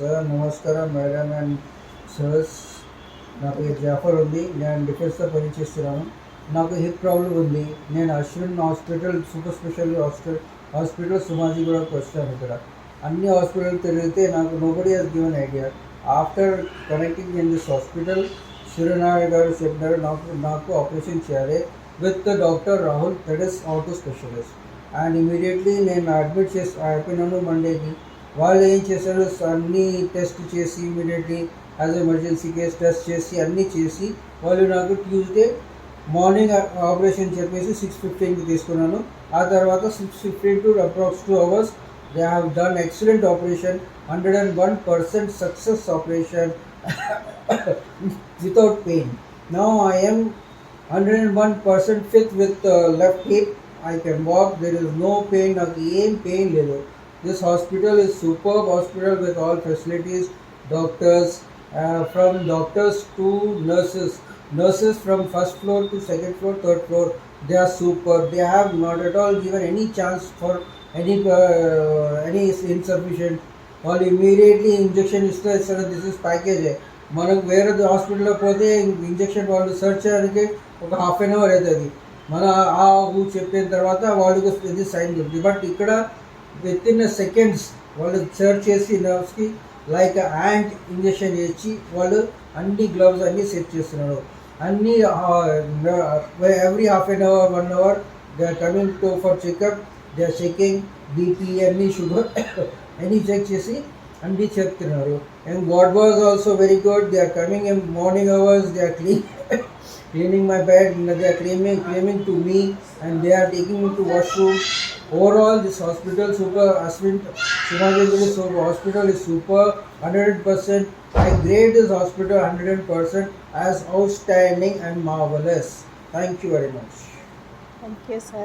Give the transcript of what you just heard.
Sir నమస్కారం madam and sirs. నా పేరు జాఫర్ ఉంది. నేను డిఫెన్స్లో పనిచేస్తున్నాను. నాకు హిప్ ప్రాబ్లం ఉంది. నేను Ashwin hospital super speciality hospital సుమాజిగూడకు వచ్చాను. ఇక్కడ అన్ని హాస్పిటల్ తిరిగితే నాకు nobody has given idea. After connecting in this hospital Suryanarayana garu చెప్పినారు నాకు ఆపరేషన్ చేయాలి with doctor Rahul, that is ortho specialist. And immediately నేను అడ్మిట్ అయిపోయినాను మండేకి. వాళ్ళు ఏం చేశారు, అన్నీ టెస్ట్ చేసి immediately as emergency case test చేసి అన్నీ చేసి వాళ్ళు నాకు ట్యూస్డే మార్నింగ్ ఆపరేషన్ చెప్పేసి 6:15కి తీసుకున్నాను. ఆ తర్వాత 6:15 to approx 2 hours they have done excellent operation, 101% success operation without pain. Now I am 101% fit with left hip. I can walk, there is no pain, నాకు ఏం పెయిన్ లేదు. This hospital is superb hospital with all facilities, doctors, from doctors to nurses from first floor to second floor, third floor, they are superb. They have not at all given any chance for any insufficient. వాళ్ళు immediately injection ఇస్తారు. This is package. మనకు వేరే హాస్పిటల్లో పోతే injection వాళ్ళు search చేయడానికి ఒక half an hour అవుతుంది. మన ఆ చెప్పిన తర్వాత వాళ్ళకి ఇది సైన్ చెప్తుంది. బట్ ఇక్కడ విత్ ఇన్ సెకండ్స్ వాళ్ళు సర్చ్ చేసి నర్వ్స్కి లైక్ యాంట్ ఇంజెక్షన్ చేసి వాళ్ళు అన్ని గ్లవ్స్ అన్నీ సెట్ చేస్తున్నారు. అన్నీ every half an hour 1 hour they are coming to for checkup. They are checking BP అన్నీ షుగర్ అన్నీ చెక్ చేసి అన్నీ చెప్తున్నారు. And what was also very good. They are coming in morning hours. They are cleaning my bed. They are claiming to me and they are taking me to washroom. Overall this hospital super. Ashwin Sumaji hospital is super 100%. I grade this hospital 100% as outstanding and marvelous. Thank you very much. Thank you, sir.